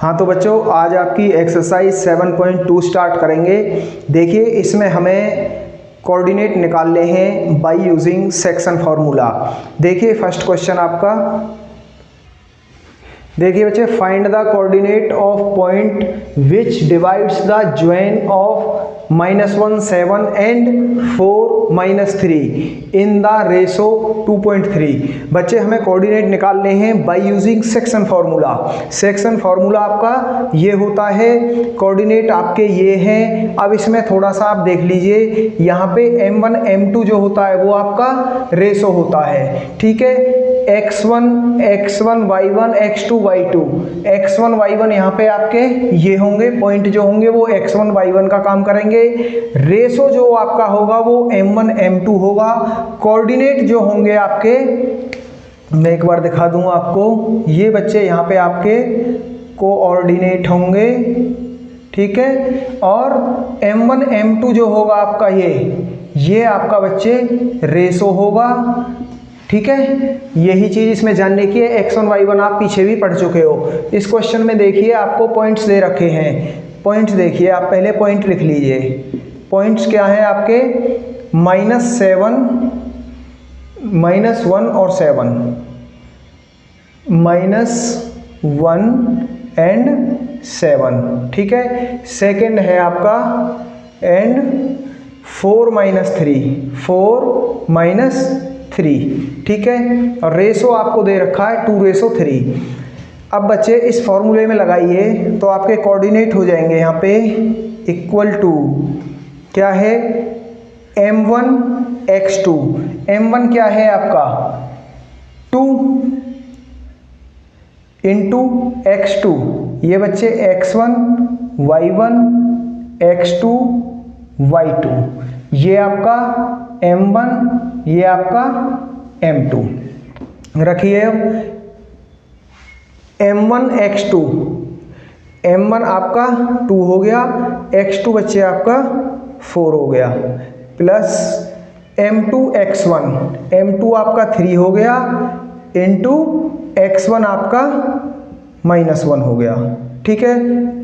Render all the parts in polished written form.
हाँ तो बच्चों आज आपकी एक्सरसाइज 7.2 स्टार्ट करेंगे। देखिए इसमें हमें कोऑर्डिनेट निकालने हैं बाय यूजिंग सेक्शन फार्मूला। देखिए फर्स्ट क्वेश्चन आपका, देखिए बच्चे, find the coordinate of point which divides the join of -1 7 and 4 -3 in the ratio 2.3। बच्चे हमें कोऑर्डिनेट निकालने हैं by using section formula. Section formula आपका ये होता है, कोऑर्डिनेट आपके ये हैं। अब इसमें थोड़ा सा आप देख लीजिए, यहाँ पे m1 m2 जो होता है वो आपका रेशो होता है, ठीक है। x1 y1 x2 y2, x1 y1 यहाँ पे आपके ये होंगे पॉइंट जो होंगे वो x1 y1 का काम करेंगे। रेशो जो आपका होगा वो m1 m2 होगा। कोऑर्डिनेट जो होंगे आपके, मैं एक बार दिखा दूंगा आपको, ये बच्चे यहाँ पे आपके कोऑर्डिनेट होंगे, ठीक है। और m1 m2 जो होगा आपका ये आपका बच्चे रेशो होगा, ठीक है। यही चीज इसमें जानने की है। x1 y1 आप पीछे भी पढ़ चुके हो। इस क्वेश्चन में देखिए आपको पॉइंट्स दे रखे हैं। पॉइंट्स देखिए, आप पहले पॉइंट लिख लीजिए। पॉइंट्स क्या हैं आपके? -7, -1 और 7, -1 एंड 7, ठीक है। सेकंड है आपका एंड 4 -3, ठीक है। और रेशो आपको दे रखा है 2:3। अब बच्चे इस फॉर्मूले में लगाइए तो आपके कोऑर्डिनेट हो जाएंगे यहाँ पे इक्वल टू क्या है, m1 x2। m1 क्या है आपका 2 इंटू x2, ये बच्चे x1 y1 x2 y2, ये आपका m1 ये आपका m2 रखिए। m1 x2, m1 आपका 2 हो गया, x2 बच्चे आपका 4 हो गया, प्लस m2 x1, m2 आपका 3 हो गया, इंटू x1 आपका -1 हो गया, ठीक है,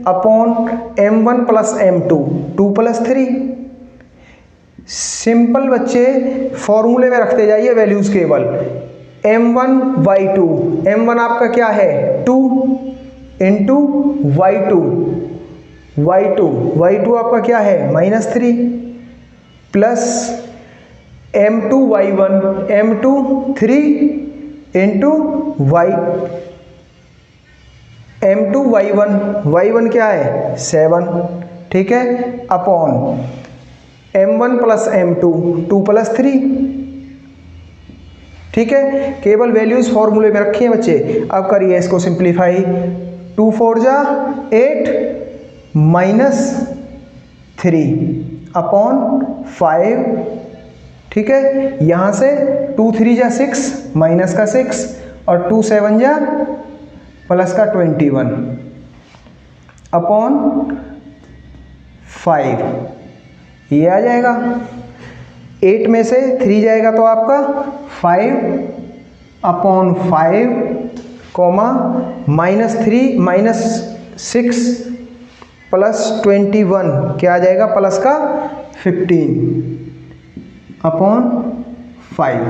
upon m1 plus m2 2 + 3। Simple बच्चे फॉर्मूले में रखते जाइए वैल्यूज केवल। m1 y2, m1 आपका क्या है 2 इंटू y2 आपका क्या है -3, plus m2 y1, m2 3 into m2 y1 क्या है 7, ठीक है, अपॉन m1 प्लस m2 2 + 3, ठीक है। केवल वैल्यूज फॉर्मूले में रखिए बच्चे। अब करिए इसको सिंप्लीफाई। 2 4 जा 8 -3 अपॉन 5, ठीक है। यहां से 2 3 जा 6 माइनस का 6 और 2 7 जा प्लस का 21 अपॉन 5, ये आ जाएगा। 8 में से 3 जाएगा तो आपका 5 अपॉन 5 कोमा -3 -6 प्लस 21 क्या आ जाएगा प्लस का 15 अपॉन 5।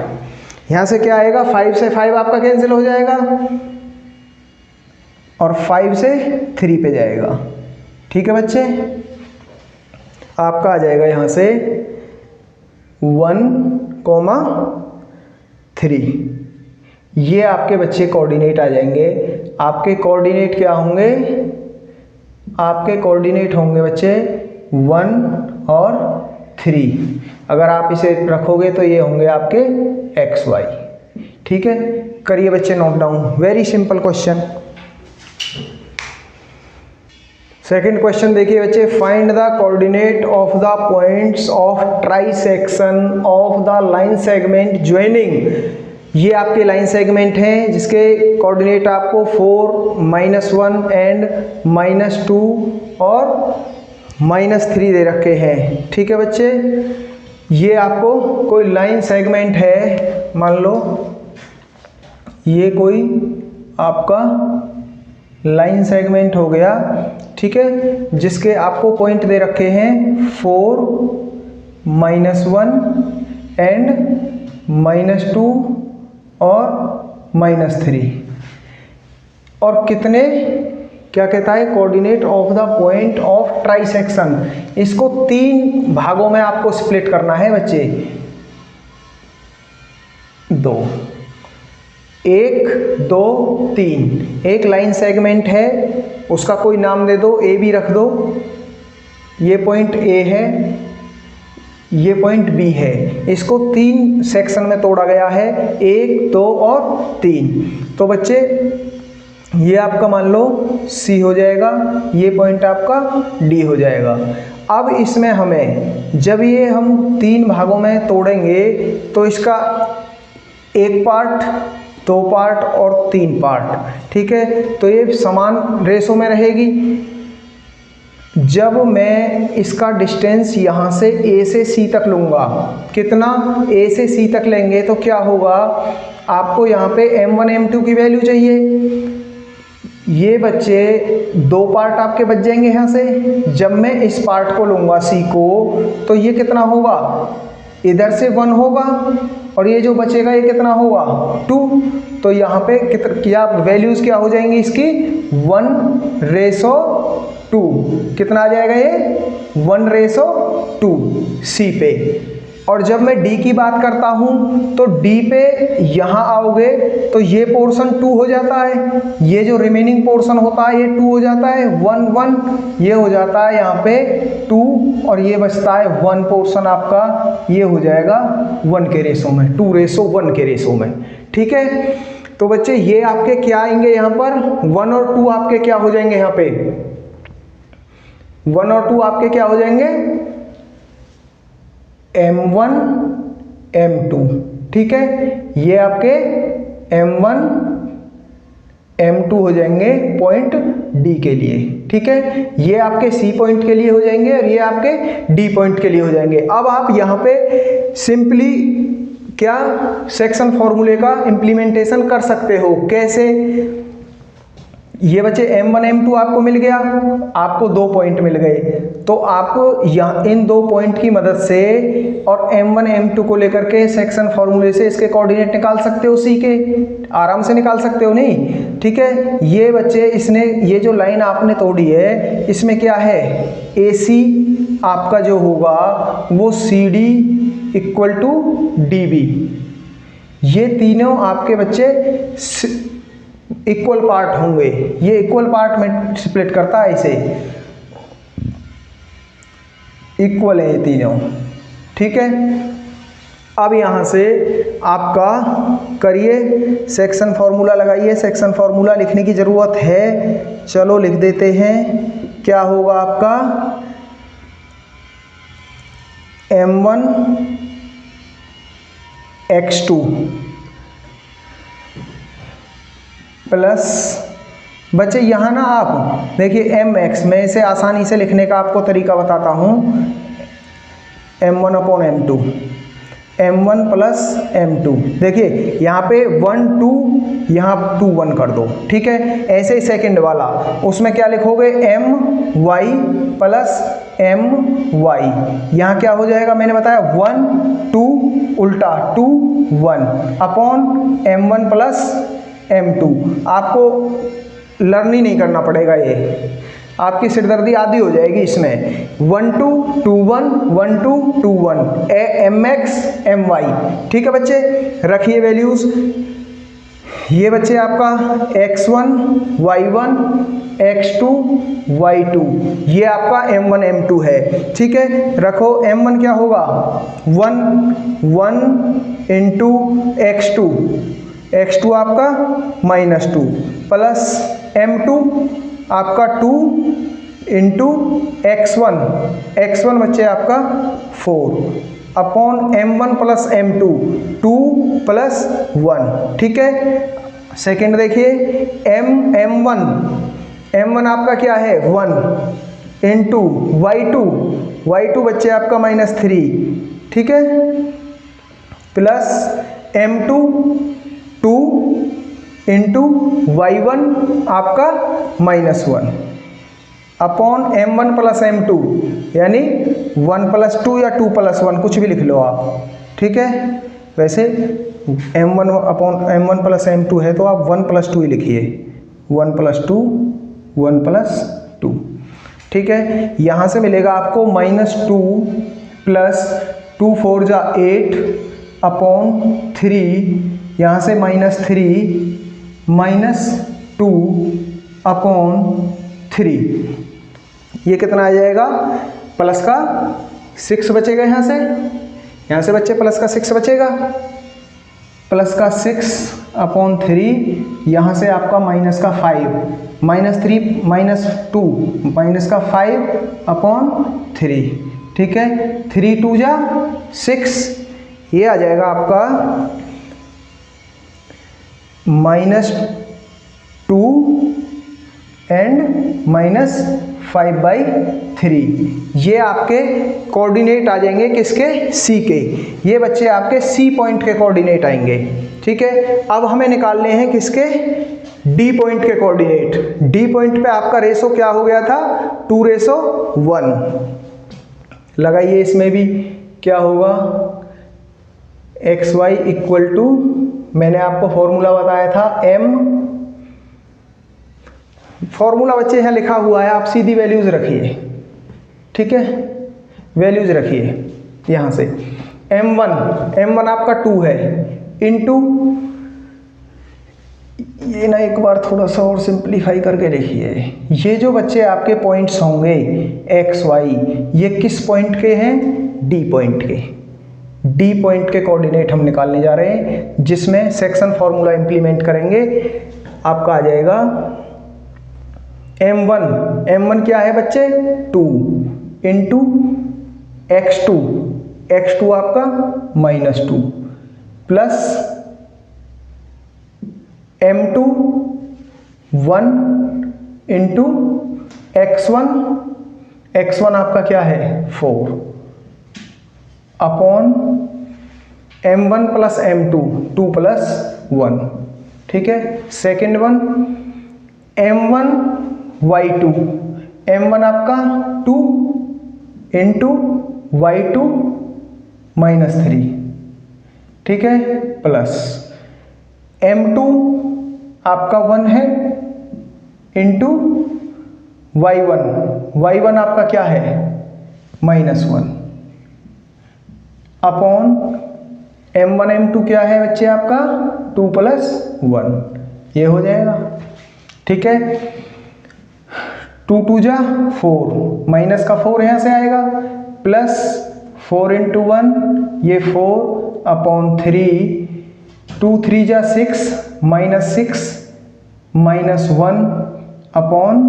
यहाँ से क्या आएगा, 5 से 5 आपका कैंसिल हो जाएगा और 5 से 3 पे जाएगा, ठीक है बच्चे। आपका आ जाएगा यहाँ से 1,3। ये आपके बच्चे कोऑर्डिनेट आ जाएंगे। आपके कोऑर्डिनेट क्या होंगे, आपके कोऑर्डिनेट होंगे बच्चे 1 और 3। अगर आप इसे रखोगे तो ये होंगे आपके XY, ठीक है। करिए बच्चे note down, very simple question. Second question देखिए बच्चे, find the coordinate of the points of trisection of the line segment joining. ये आपके लाइन सेगमेंट हैं जिसके कोऑर्डिनेट आपको 4 -1 एंड -2 और -3 दे रखे हैं, ठीक है बच्चे। ये आपको कोई लाइन सेगमेंट है, मान लो ये कोई आपका लाइन सेगमेंट हो गया, ठीक है, जिसके आपको पॉइंट दे रखे हैं 4, -1 एंड -2 और -3। और कितने, क्या कहता है, coordinate of the point of trisection. इसको 3 भागों में आपको स्प्लिट करना है बच्चे। 2, 1, 2, 3। एक लाइन सेगमेंट है, उसका कोई नाम दे दो, ए बी रख दो। ये पॉइंट ए है, ये पॉइंट बी है। इसको 3 सेक्शन में तोड़ा गया है, 1, 2 और 3। तो बच्चे ये आपका मान लो सी हो जाएगा, ये पॉइंट आपका डी हो जाएगा। अब इसमें हमें जब ये हम 3 भागों में तोड़ेंगे तो इसका 1 पार्ट, 2 पार्ट और 3 पार्ट, ठीक है। तो ये समान रेशो में रहेगी। जब मैं इसका डिस्टेंस यहाँ से ए से सी तक लूँगा, कितना, ए से सी तक लेंगे तो क्या होगा, आपको यहाँ पे m1 m2 की वैल्यू चाहिए। ये बच्चे 2 पार्ट आपके बच जाएंगे यहाँ से। जब मैं इस पार्ट को लूँगा सी को, तो ये कितना होगा, इधर से 1 होगा और ये जो बचेगा ये कितना होगा, 2। तो यहाँ पे क्या वैल्यूज़ क्या हो जाएंगी इसकी, 1:2। कितना आ जाएगा ये, 1:2 सी पे। और जब मैं डी की बात करता हूँ तो डी पे यहाँ आओगे तो ये पोर्शन 2 हो जाता है, ये जो रिमेनिंग पोर्शन होता है ये 2 हो जाता है, 1, 1 ये हो जाता है यहाँ पे 2 और ये बचता है 1 पोर्शन आपका, ये हो जाएगा 1 के रेशो में, 2:1 के रेशो में, ठीक है। तो बच्चे ये आपके क्या आएंगे यहाँ पर, 1 और 2 आपके क्या हो जाएंगे, यहाँ पे 1 और 2 आपके क्या हो जाएंगे, m1 m2, ठीक है। ये आपके m1 m2 हो जाएंगे पॉइंट डी के लिए, ठीक है। ये आपके सी पॉइंट के लिए हो जाएंगे और ये आपके डी पॉइंट के लिए हो जाएंगे। अब आप यहाँ पे सिंपली क्या सेक्शन फॉर्मूले का इम्प्लीमेंटेशन कर सकते हो, कैसे। ये बच्चे m1 m2 आपको मिल गया, आपको 2 पॉइंट मिल गए, तो आप यहाँ इन 2 पॉइंट की मदद से और m1 m2 को लेकर के सेक्शन फॉर्मूले से इसके कोऑर्डिनेट निकाल सकते हो, सी के आराम से निकाल सकते हो, नहीं, ठीक है। ये बच्चे इसने ये जो लाइन आपने तोड़ी है इसमें क्या है, AC आपका जो होगा वो CD = DB। ये तीनों आपके बच्चे इक्वल पार्ट होंगे, ये इक्वल पार्ट में स्प्लिट करता है, इसे इक्वल है ये तीनों, ठीक है। अब यहाँ से आपका करिए सेक्शन फॉर्मूला लगाइए। सेक्शन फॉर्मूला लिखने की ज़रूरत है, चलो लिख देते हैं। क्या होगा आपका, m1 x2 प्लस, बच्चे यहाँ ना आप देखिए mx, मैं इसे आसानी से लिखने का आपको तरीका बताता हूँ, m1/m2, m1 + m2। देखिए यहाँ पे 1 2, यहाँ 2 1 कर दो, ठीक है। ऐसे ही सेकंड वाला, उसमें क्या लिखोगे, my + my। यहाँ क्या हो जाएगा, मैंने बताया 1 2 उल्टा 2 1 अपॉन m1 + m2। आपको लर्न ही नहीं करना पड़ेगा, ये आपकी सिरदर्दी आधी हो जाएगी इसमें। 1 2 2 1 1 2 2 1 mx my, ठीक है बच्चे। रखिए वैल्यूज, ये बच्चे आपका x1 y1 x2 y2, ये आपका m1 m2 है, ठीक है। रखो m1 क्या होगा, 1 1 × x2, x2 आपका -2 प्लस m2 आपका 2 × x1, x1 बच्चे आपका 4 अपॉन m1 + m2 2 + 1, ठीक है। सेकंड देखिए, m1 आपका क्या है, 1 × y2 बच्चे आपका -3, ठीक है, प्लस m2 2 इंटू y1 आपका -1 अपॉन m1 प्लस m2, यानी 1 + 2 या 2 + 1 कुछ भी लिख लो आप, ठीक है। वैसे m1 upon m1 plus m2 है तो आप 1 + 2 ही लिखिए, 1 + 2 1 + 2, ठीक है। यहाँ से मिलेगा आपको -2 + 2 4 जा 8 अपॉन 3, यहाँ से -3 -2 अपॉन 3, ये कितना आ जाएगा, प्लस का 6 बचेगा, यहाँ से बच्चे प्लस का 6 बचेगा, प्लस का 6 अपॉन 3, यहाँ से आपका माइनस का 5, -3 -2 माइनस का 5 अपॉन 3, ठीक है। 3 2 जा 6, ये आ जाएगा आपका -2 एंड -5/3, ये आपके कोऑर्डिनेट आ जाएंगे किसके, सी के। ये बच्चे आपके सी पॉइंट के कोऑर्डिनेट आएंगे, ठीक है। अब हमें निकालने हैं किसके, डी पॉइंट के कोऑर्डिनेट। डी पॉइंट पे आपका रेशो क्या हो गया था, 2:1। लगाइए, इसमें भी क्या होगा, xy = मैंने आपको फॉर्मूला बताया था m, फॉर्मूला बच्चे यहाँ लिखा हुआ है, आप सीधी वैल्यूज रखिए, ठीक है, वैल्यूज रखिए यहाँ से। m1 आपका 2 है, इंटू, ये ना एक बार थोड़ा सा और सिंप्लीफाई करके लिखिए। ये जो बच्चे आपके पॉइंट्स होंगे x y, ये किस पॉइंट के हैं, डी पॉइंट के। डी पॉइंट के कोऑर्डिनेट हम निकालने जा रहे हैं, जिसमें सेक्शन फॉर्मूला इंप्लीमेंट करेंगे। आपका आ जाएगा m1 क्या है बच्चे, 2 इंटू x2 आपका -2 प्लस m2 1 इंटू x1 आपका क्या है, 4 अपॉन m1 प्लस m2 2 + 1, ठीक है। सेकेंड वन m1 y2 आपका 2 इंटू y2 -3, ठीक है, प्लस m2 आपका 1 है इंटू y1 आपका क्या है, -1 अपॉन m1 m2 क्या है बच्चे आपका, 2 + 1, ये हो जाएगा, ठीक है। 2 2 जा 4, माइनस का 4 यहाँ से आएगा, प्लस 4 × 1, ये 4 अपॉन 3, 2 3 जा 6, -6 -1 अपॉन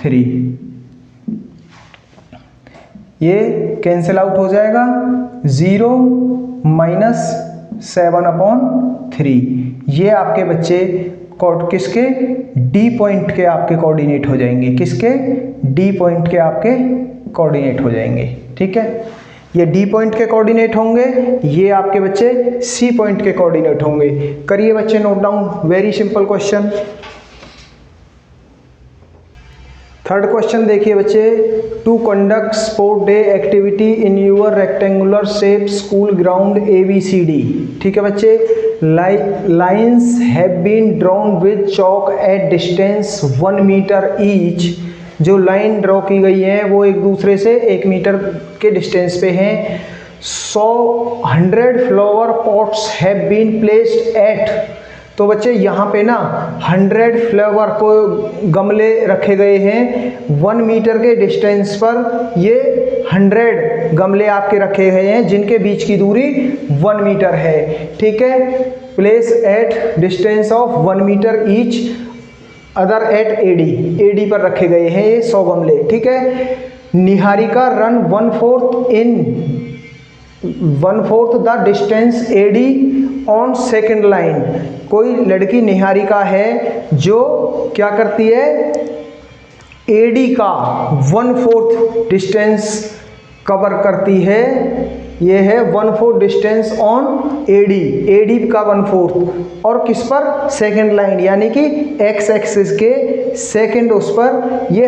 3, ये कैंसिल आउट हो जाएगा, 0 -7 अपॉन 3, ये आपके बच्चे किसके, डी पॉइंट के आपके कोऑर्डिनेट हो जाएंगे, किसके, डी पॉइंट के आपके कोऑर्डिनेट हो जाएंगे, ठीक है। ये डी पॉइंट के कोऑर्डिनेट होंगे, ये आपके बच्चे सी पॉइंट के कोऑर्डिनेट होंगे। करिए बच्चे note down, very simple question. Third question देखिए बच्चे, to conduct sport day activity in your rectangular shape school ground ABCD, ठीक है बच्चे। Lines have been drawn with chalk at distance 1 metre each, जो लाइन ड्रॉ की गई है वो एक दूसरे से 1 मीटर के डिस्टेंस पे हैं। 100 flower pots have been placed at, तो बच्चे यहाँ पे ना 100 फ्लावर को गमले रखे गए हैं 1 मीटर के डिस्टेंस पर, ये 100 गमले आपके रखे गए हैं जिनके बीच की दूरी 1 मीटर है, ठीक है। Place at distance of 1 metre each other at AD पर रखे गए हैं ये 100 गमले, ठीक है। Niharika run 1/4 the distance AD on second line, कोई लड़की निहारिका है जो क्या करती है, AD का 1/4 डिस्टेंस कवर करती है ये है 1/4 डिस्टेंस ऑन एडी, एडी का 1/4 और किस पर, सेकंड लाइन यानी कि एक्स एक्सिस के सेकंड उस पर ये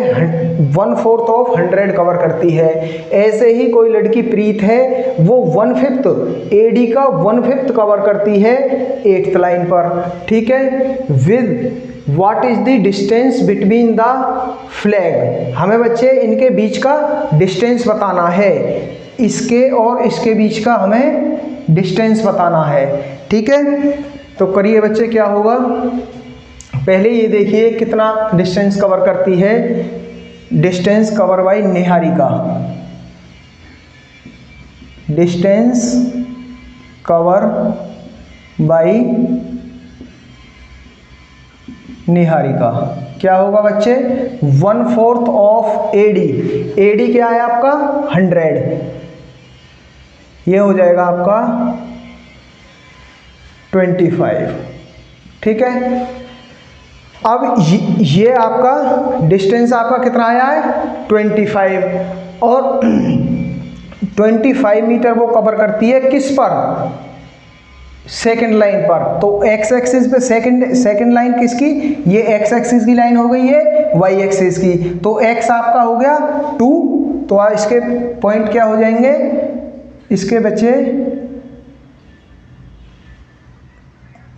1/4 ऑफ 100 कवर करती है। ऐसे ही कोई लड़की प्रीत है वो 1/5 एडी का 1/5 कवर करती है 8th लाइन पर, ठीक है। With what is the distance between the flag, हमें बच्चे इनके बीच का डिस्टेंस बताना है, इसके और इसके बीच का हमें डिस्टेंस बताना है, ठीक है। तो करिए बच्चे क्या होगा, पहले ये देखिए कितना डिस्टेंस कवर करती है, distance cover bye Niharika, distance cover bye Niharika क्या होगा बच्चे, 1/4 ऑफ एडी, एडी क्या है आपका 100, ये हो जाएगा आपका 25, ठीक है। अब ये आपका डिस्टेंस आपका कितना आया है 25 और 25 मीटर वो कवर करती है किस पर, सेकंड लाइन पर। तो एक्स एक्सिस पे सेकंड लाइन किसकी, ये एक्स एक्सिस की लाइन हो गई है वाई एक्सिस की, तो एक्स आपका हो गया 2, तो इसके पॉइंट क्या हो जाएंगे, इसके बच्चे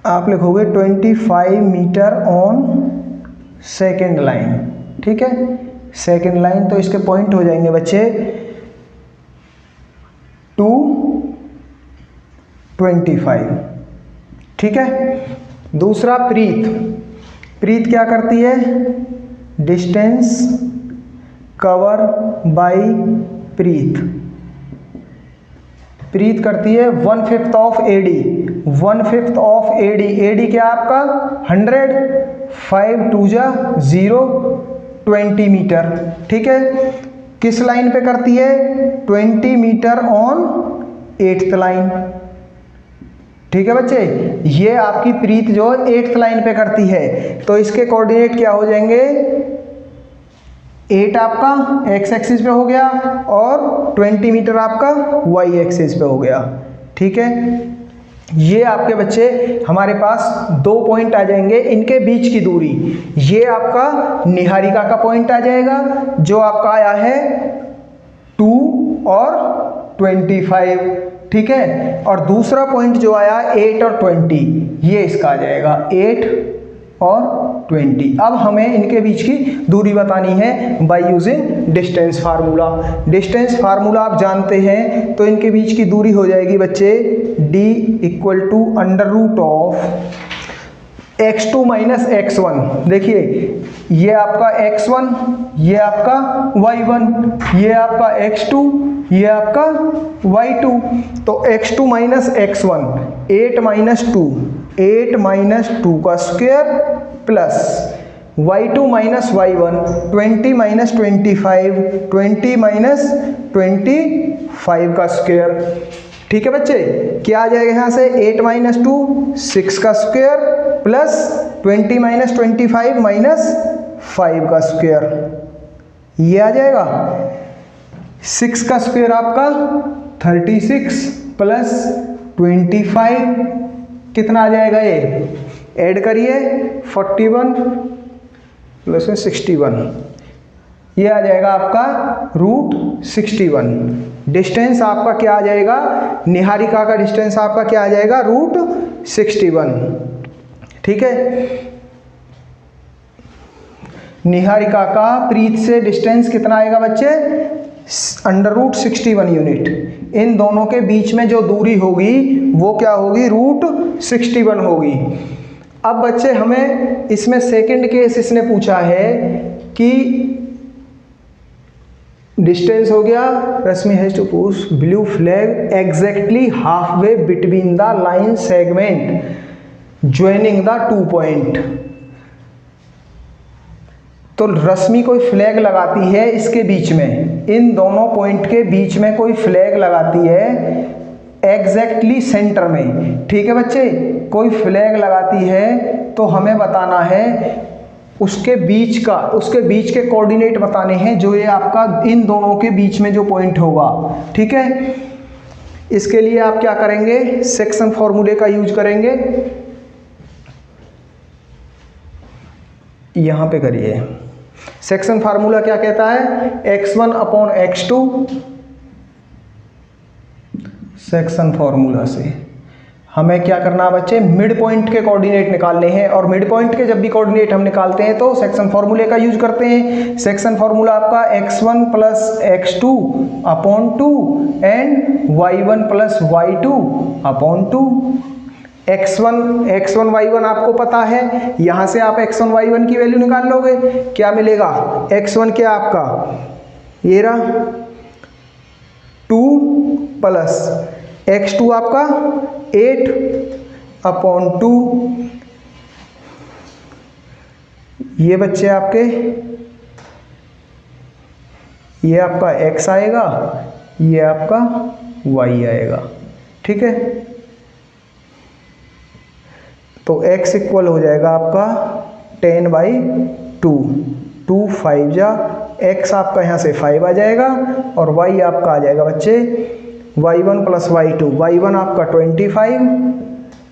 आप लिखोगे 25 मीटर ऑन सेकंड लाइन, ठीक है, सेकंड लाइन, तो इसके पॉइंट हो जाएंगे बच्चे 225, ठीक है। दूसरा प्रीत, प्रीत क्या करती है, distance cover by Preet, Preet करती है 1/5 of AD, 1/5 of AD, AD क्या आपका 100, 5 2 जा 0, 20 मीटर, ठीक है। किस लाइन पे करती है, 20 मीटर ऑन 8th लाइन, ठीक है बच्चे। ये आपकी प्रीत जो 8th लाइन पे करती है, तो इसके कोऑर्डिनेट क्या हो जाएंगे, 8 आपका एक्स एक्सिस पे हो गया और 20 मीटर आपका वाई एक्सिस पे हो गया, ठीक है। ये आपके बच्चे हमारे पास 2 पॉइंट आ जाएंगे, इनके बीच की दूरी, ये आपका निहारिका का पॉइंट आ जाएगा जो आपका आया है 2 और 25, ठीक है। और दूसरा पॉइंट जो आया 8 और 20, ये इसका आ जाएगा 8 और 20। अब हमें इनके बीच की दूरी बतानी है by using distance formula. Distance formula आप जानते हैं, तो इनके बीच की दूरी हो जाएगी बच्चे d = √of x2 minus x1। देखिए ये आपका x1, ये आपका y1, ये आपका x2, ये आपका y2, तो x2 minus x1 8 minus 2, 8 minus 2 का square plus y2 minus y1 20 minus 25, 20 minus 25 का स्क्वायर, ठीक है बच्चे। क्या आ जाएगा यहाँ से, 8 माइनस 2 6 का स्क्वायर प्लस 20 माइनस 25 माइनस 5 का स्क्वायर, ये आ जाएगा। 6 का स्क्वायर आपका 36 प्लस 25 कितना आ जाएगा, ये ऐड करिए 41 प्लस 61, ये आ जाएगा आपका √61। डिस्टेंस आपका क्या आ जाएगा, निहारिका का डिस्टेंस आपका क्या आ जाएगा √61, ठीक है। निहारिका का प्रीत से डिस्टेंस कितना आएगा बच्चे, √61 यूनिट। इन दोनों के बीच में जो दूरी होगी वो क्या होगी, √61 होगी। अब बच्चे हमें इसमें सेकंड केस इसने पूछा है कि डिस्टेंस हो गया, Rashmi has to push blue flag exactly half way between the line segment joining the 2 point. तो रश्मि कोई फ्लैग लगाती है इसके बीच में, इन दोनों पॉइंट के बीच में कोई फ्लैग लगाती है एग्जैक्टली सेंटर में, ठीक है बच्चे। कोई फ्लैग लगाती है तो हमें बताना है उसके बीच के कोऑर्डिनेट बताने हैं, जो ये आपका इन दोनों के बीच में जो पॉइंट होगा, ठीक है। इसके लिए आप क्या करेंगे, सेक्शन फॉर्मूले का यूज करेंगे। यहां पे करिए, सेक्शन फार्मूला क्या कहता है, x1 upon x2। Section formula से हमें क्या करना है बच्चे, मिड पॉइंट के कोऑर्डिनेट निकालने हैं, और मिड पॉइंट के जब भी कोऑर्डिनेट हम निकालते हैं तो सेक्शन फॉर्मूले का यूज करते हैं। सेक्शन फॉर्मूला आपका x1 plus x2 upon 2 and y1 plus y2 upon 2। x1 y1 आपको पता है, यहां से आप x1 y1 की वैल्यू निकाल लोगे। क्या मिलेगा, x1 क्या आपका ये रहा 2 प्लस x2 आपका 8 अपॉन 2। ये बच्चे आपके, ये आपका x आएगा, ये आपका y आएगा, ठीक है। तो x इक्वल हो जाएगा आपका 10/2, 2 5 जा, x आपका यहाँ से 5 आ जाएगा और y आपका आ जाएगा बच्चे y1 प्लस y2, y1 आपका 25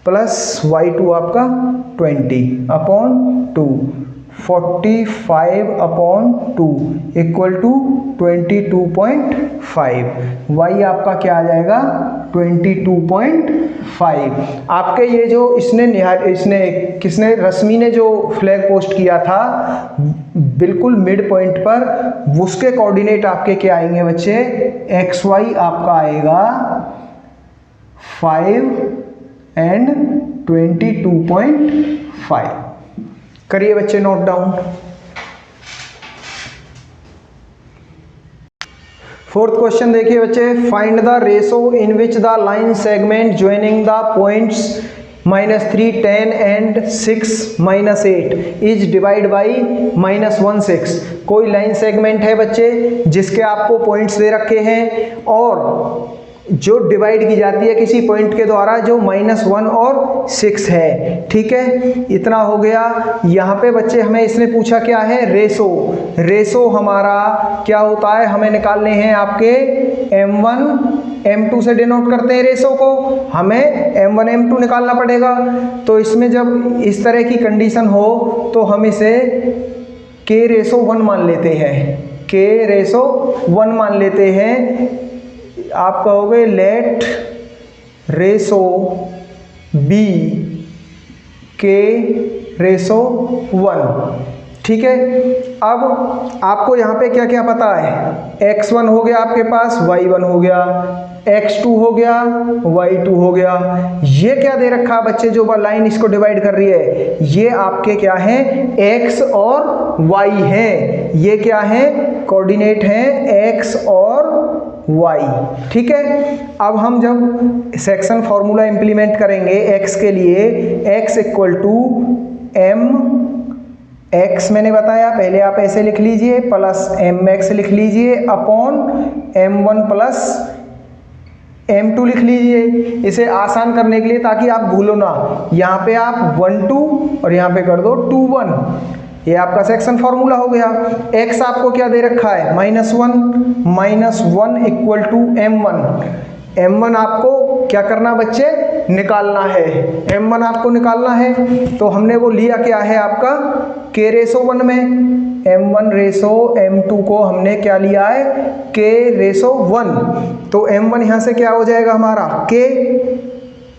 प्लस y2 आपका 20 upon 2, 45 upon 2 equal to 22.5। y आपका क्या आ जाएगा 22.5। आपके ये जो इसने किसने, रश्मि ने जो फ्लैग पोस्ट किया था बिल्कुल मिड पॉइंट पर, उसके कोऑर्डिनेट आपके क्या आएंगे बच्चे, xy आपका आएगा 5 एंड 22.5। करिए बच्चे नोट डाउन। फोर्थ क्वेश्चन देखिए बच्चे, find the ratio in which the line segment joining the points -3 10 and 6 -8 is divide by -1 6। कोई लाइन सेगमेंट है बच्चे जिसके आपको पॉइंट्स दे रखे हैं और जो डिवाइड की जाती है किसी पॉइंट के द्वारा जो -1 और 6 है, ठीक है। इतना हो गया। यहाँ पे बच्चे हमें इसने पूछा क्या है, रेशो। रेशो हमारा क्या होता है, हमें निकालने हैं आपके m1 m2 से डिनोट करते हैं रेशो को, हमें m1 m2 निकालना पड़ेगा। तो इसमें जब इस तरह की कंडीशन हो तो हम इसे k/1 मान लेते हैं, k/1 मान लेते हैं। आप कहोगे लेट रेशो बी k/1, ठीक है। अब आपको यहाँ पे क्या क्या पता है, x1 हो गया आपके पास, y1 हो गया, x2 हो गया, y2 हो गया। ये क्या दे रखा है बच्चे, जो लाइन इसको डिवाइड कर रही है, ये आपके क्या है x और y है। ये क्या है, कोऑर्डिनेट हैं x और y, ठीक है। अब हम जब सेक्शन फॉर्मूला इंप्लीमेंट करेंगे x के लिए, x equal to m x मैंने बताया, पहले आप ऐसे लिख लीजिए, प्लस mx लिख लीजिए अपॉन m1 प्लस m2 लिख लीजिए। इसे आसान करने के लिए, ताकि आप भूलो ना, यहाँ पे आप 1 2 और यहाँ पे कर दो 2 1। ये आपका सेक्शन फॉर्मूला हो गया। x आपको क्या दे रखा है, -1 इक्वल टू m1। m1 आपको क्या करना बच्चे, निकालना है, m1 आपको निकालना है। तो हमने वो लिया क्या है आपका k/1 में, m1 रेशो m2 को हमने क्या लिया है, k/1। तो m1 यहाँ से क्या हो जाएगा हमारा k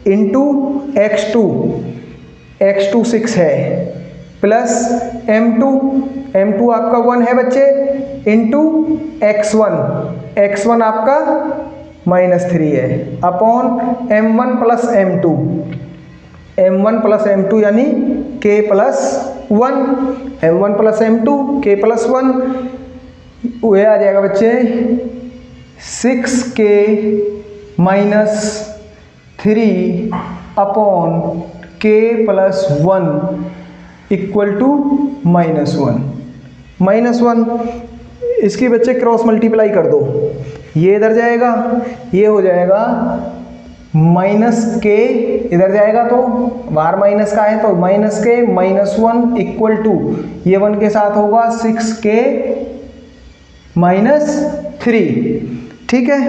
इंटू x2 6 है, प्लस m2 आपका 1 है बच्चे, इंटू x1 आपका -3 है, अपॉन m1 प्लस m2 यानी k+1, m1 plus m2 k+1, वह आ जाएगा बच्चे 6k -3 upon k+1 equal to -1। इसकी बच्चे क्रॉस मल्टीप्लाई कर दो, ये इधर जाएगा, ये हो जाएगा -k, इधर जाएगा तो बाहर माइनस का है तो -k -1 इक्वल टू, ये 1 के साथ होगा 6k -3, ठीक है।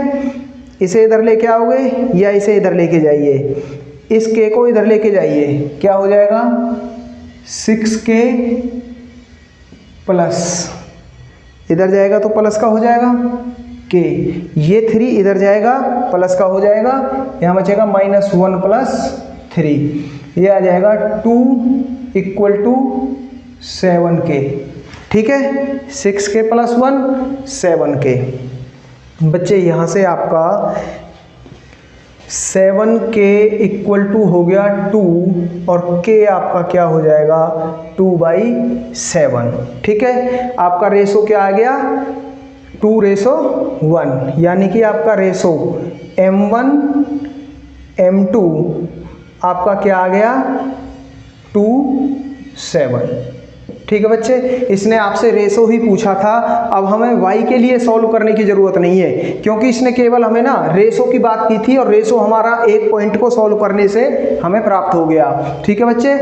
इसे इधर लेके आओगे या इसे इधर लेके जाइए, इस k को इधर लेके जाइए, क्या हो जाएगा 6k प्लस, इधर जाएगा तो प्लस का हो जाएगा k, ये 3 इधर जाएगा प्लस का हो जाएगा, यहाँ बचेगा -1 + 3, ये आ जाएगा 2 = 7k। ठीक है, 6k + 1 7k। बच्चे यहाँ से आपका 7k = हो गया 2 और k आपका क्या हो जाएगा 2/7। ठीक है, आपका रेशो क्या आ गया 2:1, यानी कि आपका रेशो m1 m2 आपका क्या आ गया 2:7। ठीक है बच्चे, इसने आपसे रेशो ही पूछा था। अब हमें y के लिए सॉल्व करने की ज़रूरत नहीं है, क्योंकि इसने केवल हमें ना रेशो की बात की थी और रेशो हमारा एक पॉइंट को सॉल्व करने से हमें प्राप्त हो गया। ठीक है बच्चे,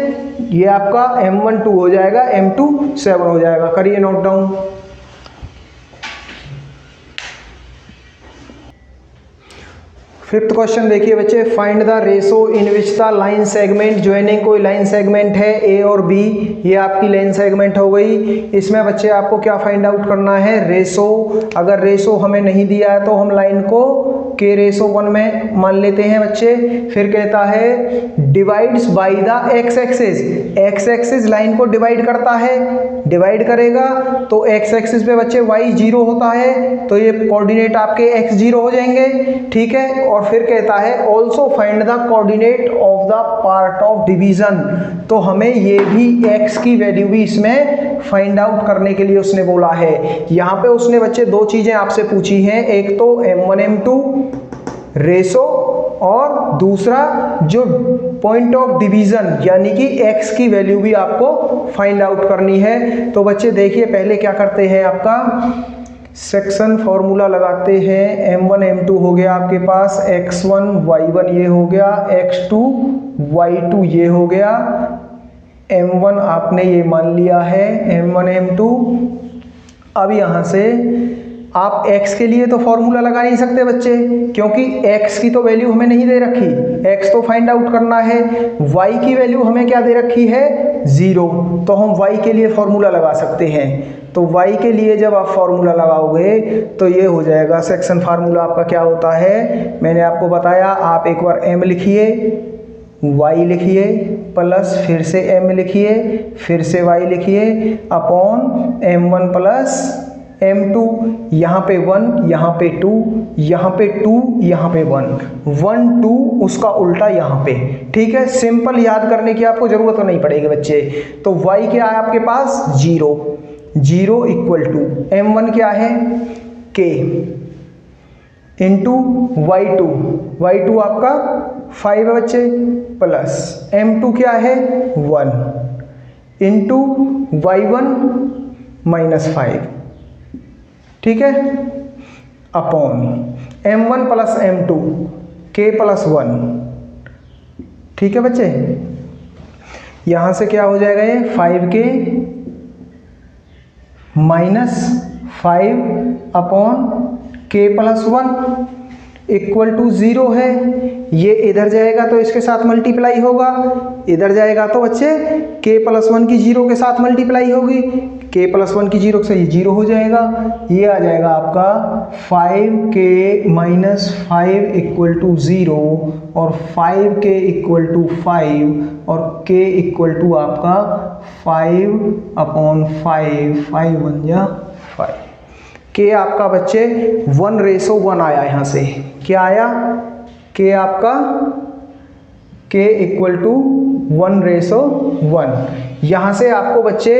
ये आपका m1 2 हो जाएगा, m2 7 हो जाएगा। करिए नोट डाउन। फिफ्थ क्वेश्चन देखिए बच्चे, find the ratio in which the line segment joining, कोई लाइन सेगमेंट है ए और बी, ये आपकी लाइन सेगमेंट हो गई। इसमें बच्चे आपको क्या फाइंड आउट करना है रेशो। अगर रेशो हमें नहीं दिया है तो हम लाइन को k/1 में मान लेते हैं बच्चे। फिर कहता है divides by the x axis, x axis line को डिवाइड करता है, डिवाइड करेगा तो एक्स एक्सिस पे बच्चे y 0 होता है, तो ये कोऑर्डिनेट आपके x 0 हो जाएंगे। ठीक है, और फिर कहता है also find the coordinate of the part of division, तो हमें ये भी x की वैल्यू भी इसमें फाइंड आउट करने के लिए उसने बोला है। यहाँ पे उसने बच्चे दो चीजें आपसे पूछी हैं, एक तो m1 m2 रेशो और दूसरा जो पॉइंट ऑफ डिवीजन यानी कि x की वैल्यू भी आपको फाइंड आउट करनी है। तो बच्चे देखिए पहले क्या करते हैं, आपका सेक्शन फॉर्मूला लगाते हैं। m1 m2 हो गया आपके पास, x1 y1 ये हो गया, x2 y2 ये हो गया, m1 आपने ये मान लिया है m1 m2। अब यहाँ से आप x के लिए तो फॉर्मूला लगा नहीं सकते बच्चे, क्योंकि x की तो वैल्यू हमें नहीं दे रखी, x तो फाइंड आउट करना है। y की वैल्यू हमें क्या दे रखी है 0, तो हम y के लिए फॉर्मूला लगा सकते हैं। तो y के लिए जब आप फॉर्मूला लगाओगे तो ये हो जाएगा, सेक्शन फार्मूला आपका क्या होता है मैंने आपको बताया। आप एक बार m लिखिए, y लिखिए, प्लस फिर से m लिखिए, फिर से y लिखिए, अपॉन m1 प्लस m2, यहाँ पे 1, यहाँ पे 2, यहाँ पे 2, यहाँ पे 1, 1 2 उसका उल्टा यहाँ पे। ठीक है, सिंपल याद करने की आपको जरूरत तो नहीं पड़ेगी बच्चे। तो y क्या है आपके पास 0, 0 = m1 क्या है k इंटू y2, y2 आपका 5 है बच्चे, प्लस m2 क्या है 1 इंटू y1 -5। ठीक है, upon m1 plus m2 k + 1। ठीक है बच्चे, यहां से क्या हो जाएगा ये 5k -5 अपॉन k + 1 = 0 है। ये इधर जाएगा तो इसके साथ मल्टीप्लाई होगा, इधर जाएगा तो बच्चे k + 1 की 0 के साथ मल्टीप्लाई होगी, k + 1 की 0 से ये 0 हो जाएगा। ये आ जाएगा आपका 5k - 5 = 0 और 5k = 5 और k = आपका 5/5, 5 1 जा 5। k आपका बच्चे 1:1 आया, यहाँ से क्या आया k आपका k = 1:1। यहाँ से आपको बच्चे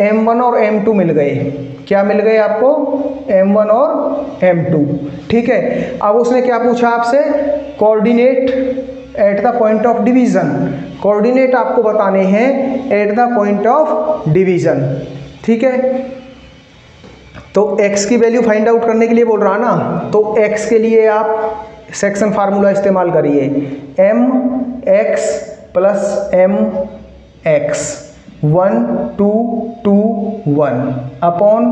m1 और m2 मिल गए। क्या मिल गए आपको m1 और m2। ठीक है, अब उसने क्या पूछा आपसे coordinate at the point of division, coordinate आपको बताने हैं at the point of division. ठीक है, तो x की वैल्यू फाइंड आउट करने के लिए बोल रहा ना, तो x के लिए आप सेक्शन फार्मूला इस्तेमाल करिए, mx + mx 1 2 2 1 upon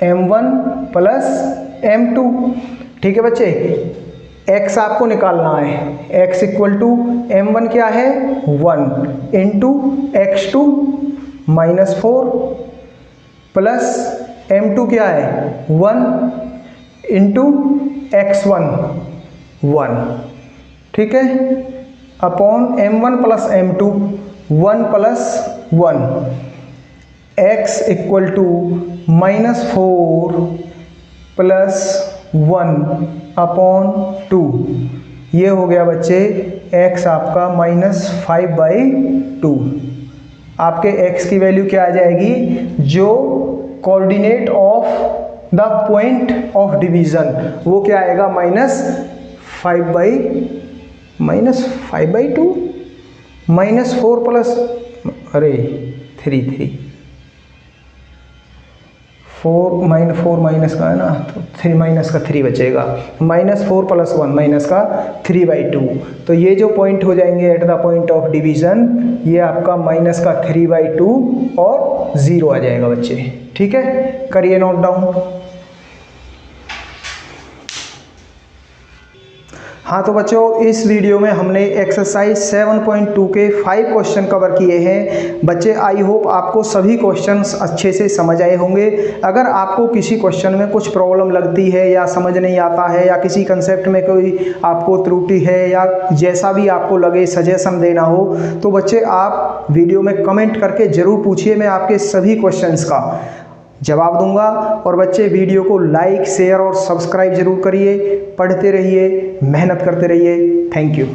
m1 + m2। ठीक है बच्चे, x आपको निकालना है, x इक्वल टू m1 क्या है 1 इंटू x2 -4 प्लस m2 क्या है 1 इंटू x1 1, ठीक है, upon m1 plus m2 1 plus 1, x equal to -4 plus 1 upon 2, ये हो गया बच्चे x आपका -5/2। आपके x की वैल्यू क्या आ जाएगी, जो coordinate of the point of division वो क्या आएगा -5/2 -4 प्लस 3 4 माइनस का है ना, तो 3 माइनस का 3 बचेगा, -4 प्लस 1 माइनस का 3/2। तो ये जो पॉइंट हो जाएंगे at the point of division, ये आपका माइनस का 3/2 और 0 आ जाएगा बच्चे, ठीक है, करिए नोट डाउन। हाँ तो बच्चों, इस वीडियो में हमने एक्सरसाइज 7.2 के 5 क्वेश्चन कवर किए हैं। बच्चे आई होप आपको सभी क्वेश्चंस अच्छे से समझ आए होंगे। अगर आपको किसी क्वेश्चन में कुछ प्रॉब्लम लगती है या समझ नहीं आता है या किसी कंसेप्ट में कोई आपको त्रुटि है या जैसा भी आपको लगे सजेशन देना हो, तो बच्चे आप वीडियो में कमेंट करके ज़रूर पूछिए, मैं आपके सभी क्वेश्चंस का जवाब दूंगा। और बच्चे वीडियो को लाइक शेयर और सब्सक्राइब जरूर करिए, पढ़ते रहिए, मेहनत करते रहिए। Thank you.